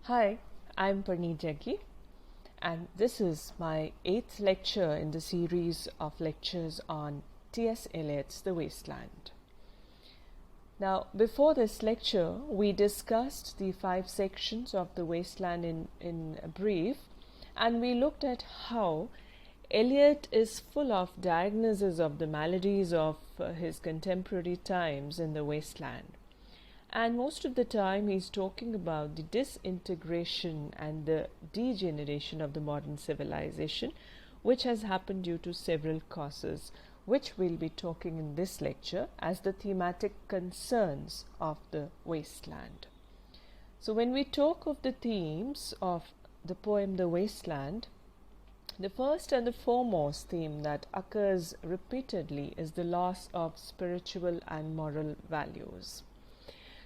Hi, I'm Parneet Jaggi, and this is my 8th lecture in the series of lectures on T.S.Eliot's The Wasteland. Now, before this lecture, we discussed the 5 sections of The Wasteland in brief, and we looked at how Eliot is full of diagnoses of the maladies of his contemporary times in the wasteland. And most of the time he's talking about the disintegration and the degeneration of the modern civilization, which has happened due to several causes, which we'll be talking in this lecture as the thematic concerns of the wasteland. So when we talk of the themes of the poem The Wasteland, the first and the foremost theme that occurs repeatedly is the loss of spiritual and moral values.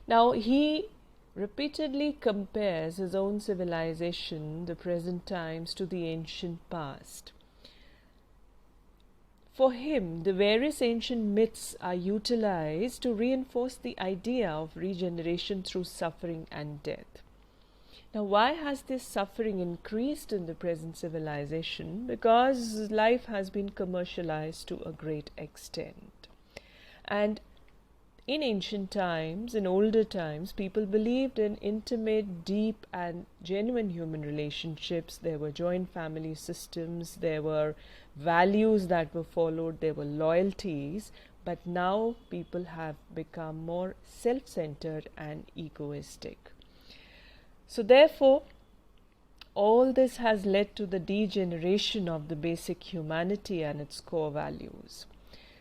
Now, he repeatedly compares his own civilization, the present times, to the ancient past. For him, the various ancient myths are utilized to reinforce the idea of regeneration through suffering and death. Now, why has this suffering increased in the present civilization? Because life has been commercialized to a great extent. And in ancient times, in older times, people believed in intimate, deep and genuine human relationships. There were joint family systems, there were values that were followed, there were loyalties, but now people have become more self-centered and egoistic. So therefore, all this has led to the degeneration of the basic humanity and its core values.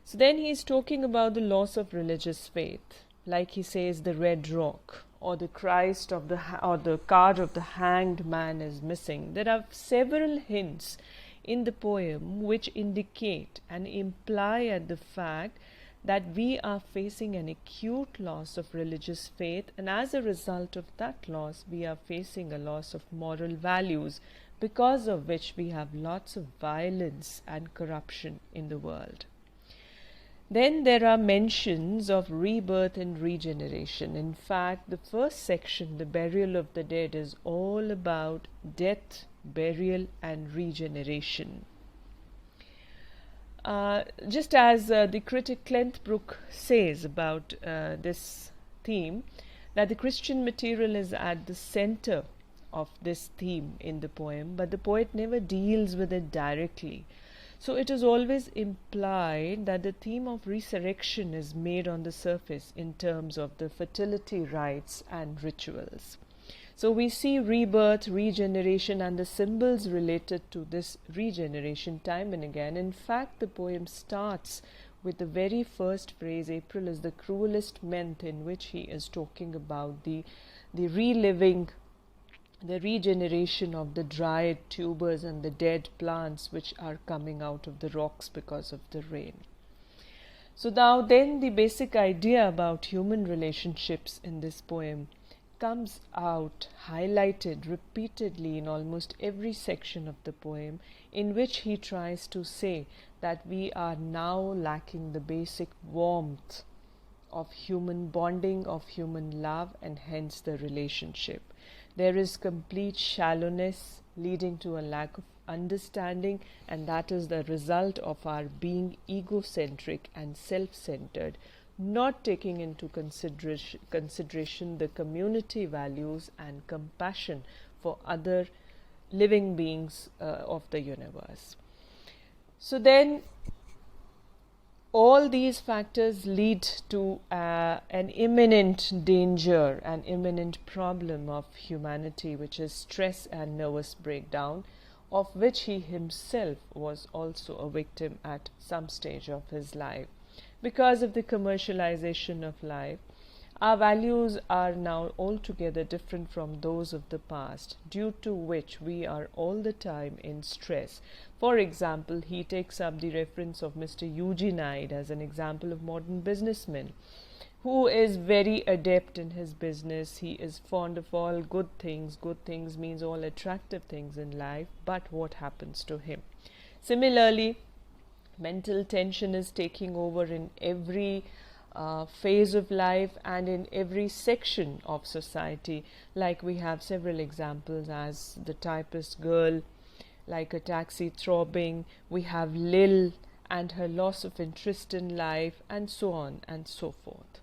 So then he is talking about the loss of religious faith, like he says the red rock or the Christ of or the card of the hanged man is missing. There are several hints in the poem which indicate and imply at the fact that we are facing an acute loss of religious faith, and as a result of that loss we are facing a loss of moral values, because of which we have lots of violence and corruption in the world. Then there are mentions of rebirth and regeneration. In fact, the first section, the burial of the dead, is all about death, burial and regeneration. Just as the critic Clenthbrook says about this theme, that the Christian material is at the center of this theme in the poem, but the poet never deals with it directly. So it is always implied that the theme of resurrection is made on the surface in terms of the fertility rites and rituals. So we see rebirth, regeneration and the symbols related to this regeneration time and again. In fact, the poem starts with the very first phrase, April is the cruelest month, in which he is talking about the reliving, the regeneration of the dried tubers and the dead plants which are coming out of the rocks because of the rain. So now then the basic idea about human relationships in this poem comes out, highlighted repeatedly in almost every section of the poem, in which he tries to say that we are now lacking the basic warmth of human bonding, of human love, and hence the relationship. There is complete shallowness leading to a lack of understanding, and that is the result of our being egocentric and self-centered, not taking into consideration the community values and compassion for other living beings of the universe. So then all these factors lead to an imminent danger, an imminent problem of humanity, which is stress and nervous breakdown, of which he himself was also a victim at some stage of his life. Because of the commercialization of life, our values are now altogether different from those of the past, due to which we are all the time in stress. For example, he takes up the reference of Mr. Eugene as an example of modern businessman, who is very adept in his business. He is fond of all good things. Good things means all attractive things in life, but what happens to him? Similarly, mental tension is taking over in every phase of life and in every section of society. Like we have several examples as the typist girl, like a taxi throbbing, we have Lil and her loss of interest in life, and so on and so forth.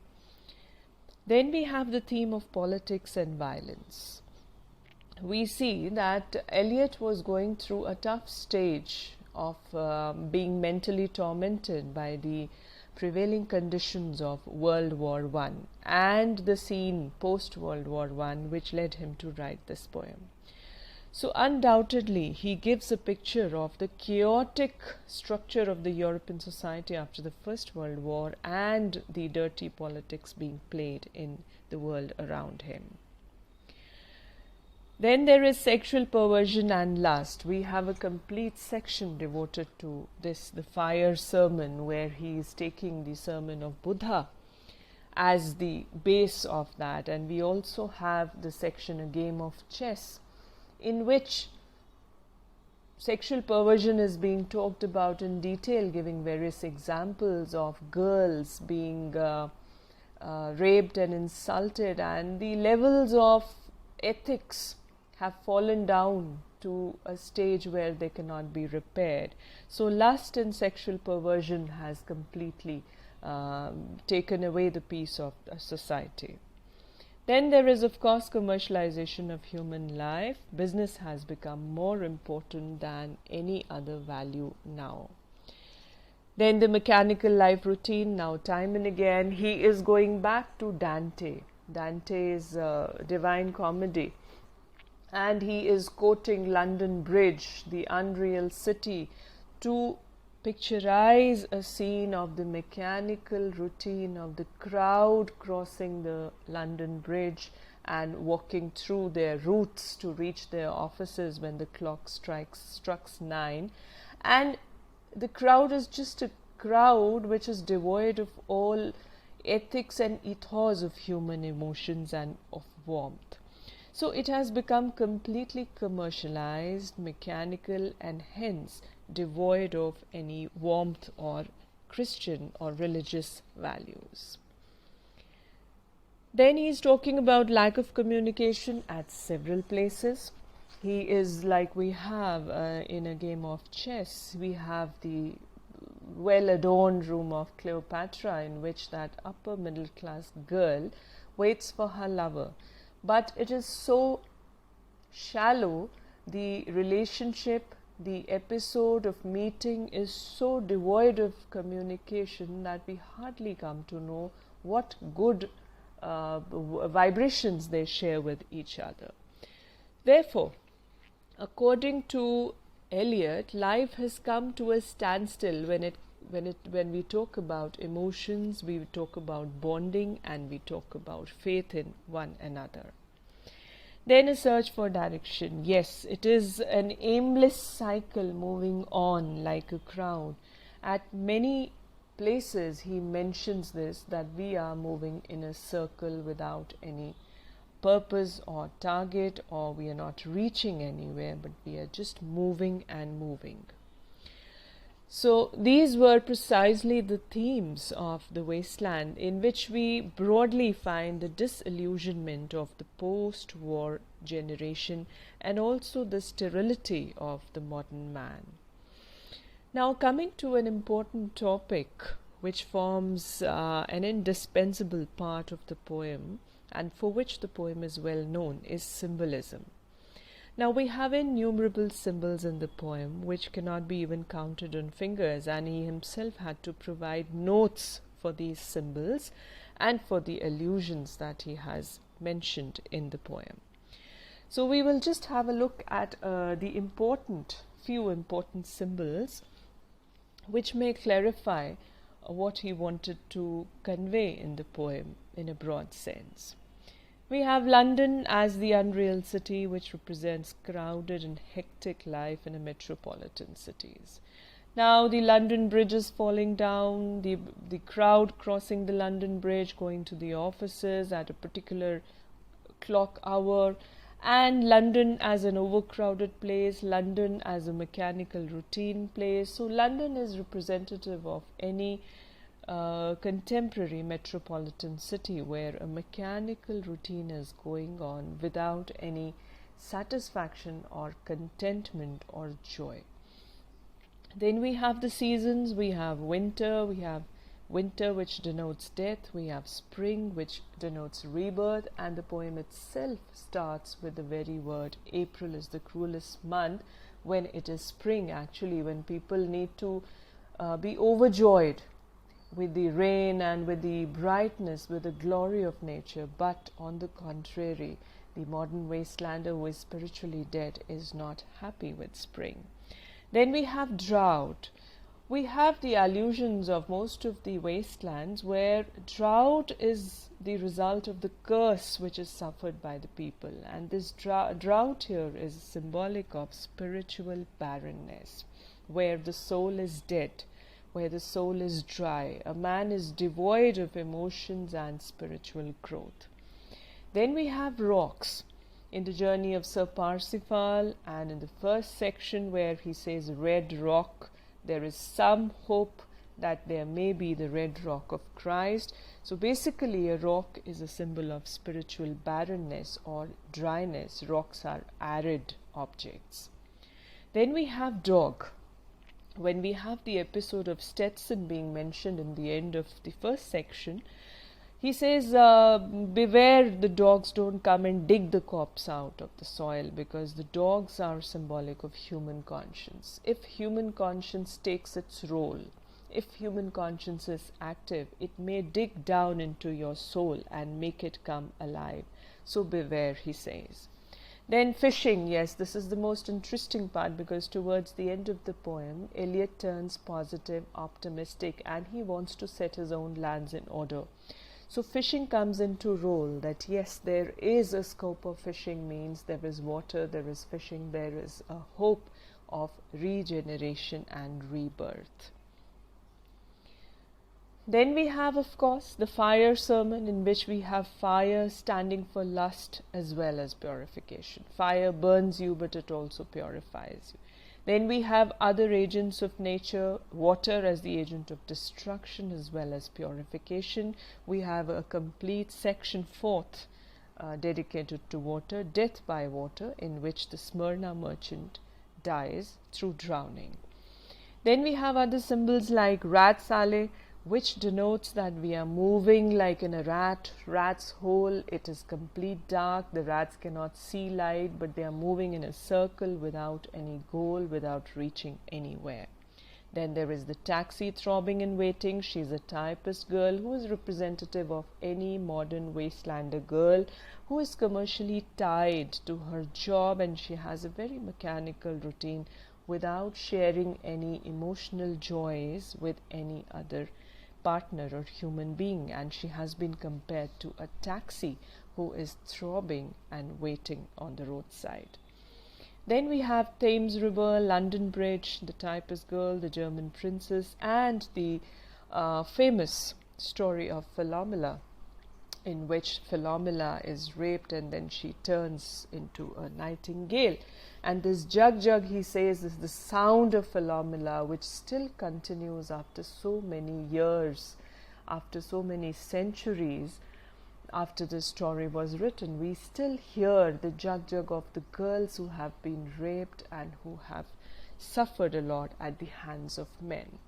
Then we have the theme of politics and violence. We see that Eliot was going through a tough stage of being mentally tormented by the prevailing conditions of World War I and the scene post-World War I, which led him to write this poem. So undoubtedly, he gives a picture of the chaotic structure of the European society after the First World War and the dirty politics being played in the world around him. Then there is sexual perversion and lust. We have a complete section devoted to this, the fire sermon, where he is taking the sermon of Buddha as the base of that. And we also have the section, a game of chess, in which sexual perversion is being talked about in detail, giving various examples of girls being raped and insulted, and the levels of ethics have fallen down to a stage where they cannot be repaired. So lust and sexual perversion has completely taken away the peace of the society. Then there is, of course, commercialization of human life. Business has become more important than any other value now. Then the mechanical life routine. Now, time and again, he is going back to Dante's Divine Comedy. And he is quoting London Bridge, the unreal city, to picturize a scene of the mechanical routine of the crowd crossing the London Bridge and walking through their routes to reach their offices when the clock strikes 9. And the crowd is just a crowd which is devoid of all ethics and ethos of human emotions and of warmth. So it has become completely commercialized, mechanical, and hence devoid of any warmth or Christian or religious values. Then he is talking about lack of communication at several places. He is like we have in a game of chess, we have the well-adorned room of Cleopatra, in which that upper middle class girl waits for her lover. But it is so shallow, the relationship, the episode of meeting is so devoid of communication that we hardly come to know what good vibrations they share with each other. Therefore, according to Eliot, life has come to a standstill when we talk about emotions, we talk about bonding, and we talk about faith in one another. Then a search for direction. Yes, it is an aimless cycle moving on like a crowd. At many places he mentions this, that we are moving in a circle without any purpose or target, or we are not reaching anywhere, but we are just moving and moving. So these were precisely the themes of The Wasteland, in which we broadly find the disillusionment of the post-war generation and also the sterility of the modern man. Now, coming to an important topic which forms an indispensable part of the poem and for which the poem is well known, is symbolism. Now, we have innumerable symbols in the poem which cannot be even counted on fingers, and he himself had to provide notes for these symbols and for the allusions that he has mentioned in the poem. So we will just have a look at the few important symbols which may clarify what he wanted to convey in the poem in a broad sense. We have London as the unreal city, which represents crowded and hectic life in a metropolitan cities. Now the London Bridge is falling down, the crowd crossing the London Bridge, going to the offices at a particular clock hour, and London as an overcrowded place, London as a mechanical routine place. So London is representative of any contemporary metropolitan city where a mechanical routine is going on without any satisfaction or contentment or joy. Then we have the seasons. We have winter which denotes death, we have spring which denotes rebirth, and the poem itself starts with the very word April is the cruelest month, when it is spring, actually, when people need to be overjoyed with the rain and with the brightness, with the glory of nature. But on the contrary, the modern wastelander who is spiritually dead is not happy with spring. Then we have drought. We have the allusions of most of the wastelands where drought is the result of the curse which is suffered by the people, and this drought here is symbolic of spiritual barrenness, where the soul is dead, where the soul is dry, a man is devoid of emotions and spiritual growth. Then we have rocks in the journey of Sir Parsifal, and in the first section where he says red rock, there is some hope that there may be the red rock of Christ. So basically a rock is a symbol of spiritual barrenness or dryness. Rocks are arid objects. Then we have dog. When we have the episode of Stetson being mentioned in the end of the first section, he says, beware the dogs don't come and dig the corpse out of the soil, because the dogs are symbolic of human conscience. If human conscience takes its role, if human conscience is active, it may dig down into your soul and make it come alive. So beware, he says. Then fishing, yes, this is the most interesting part, because towards the end of the poem, Eliot turns positive, optimistic, and he wants to set his own lands in order. So fishing comes into role, that yes, there is a scope of fishing, means there is water, there is fishing, there is a hope of regeneration and rebirth. Then we have, of course, the fire sermon, in which we have fire standing for lust as well as purification. Fire burns you, but it also purifies you. Then we have other agents of nature, water as the agent of destruction as well as purification. We have a complete section, fourth, dedicated to water, death by water, in which the Smyrna merchant dies through drowning. Then we have other symbols like rat sale, which denotes that we are moving like in a rat's hole. It is complete dark, the rats cannot see light, but they are moving in a circle without any goal, without reaching anywhere. Then there is the taxi throbbing and waiting. She is a typist girl who is representative of any modern wastelander girl who is commercially tied to her job, and she has a very mechanical routine without sharing any emotional joys with any other partner or human being, and she has been compared to a taxi who is throbbing and waiting on the roadside. Then we have Thames River, London Bridge, the typist girl, the German princess, and the famous story of Philomela, in which Philomela is raped and then she turns into a nightingale. And this jug, he says, is the sound of Philomela, which still continues after so many years, after so many centuries after this story was written. We still hear the jug of the girls who have been raped and who have suffered a lot at the hands of men.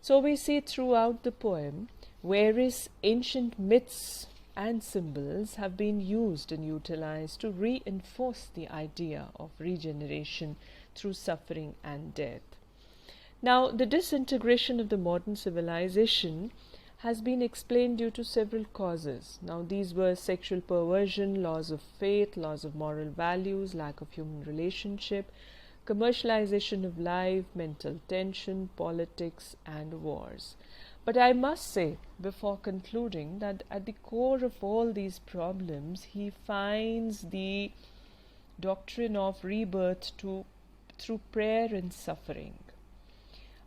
So we see throughout the poem various ancient myths and symbols have been used and utilized to reinforce the idea of regeneration through suffering and death. Now, the disintegration of the modern civilization has been explained due to several causes. Now, these were sexual perversion, laws of faith, laws of moral values, lack of human relationship, commercialization of life, mental tension, politics, and wars. But I must say, before concluding, that at the core of all these problems, he finds the doctrine of rebirth through prayer and suffering.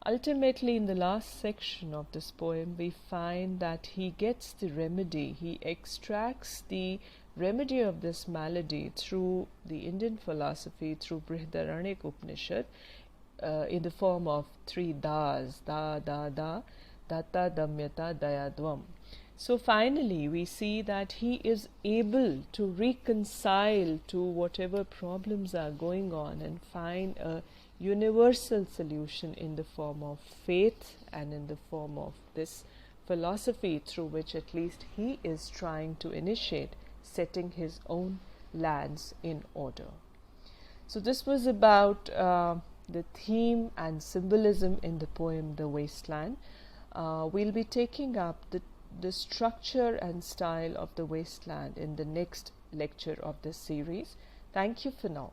Ultimately, in the last section of this poem, we find that he gets the remedy, he extracts the remedy of this malady through the Indian philosophy, through Brihadaranyaka Upanishad, in the form of three das, da, Data Damyata Dayadvam. So finally we see that he is able to reconcile to whatever problems are going on and find a universal solution in the form of faith and in the form of this philosophy through which at least he is trying to initiate setting his own lands in order. So this was about the theme and symbolism in the poem The Wasteland. We'll be taking up the structure and style of The Wasteland in the next lecture of this series. Thank you for now.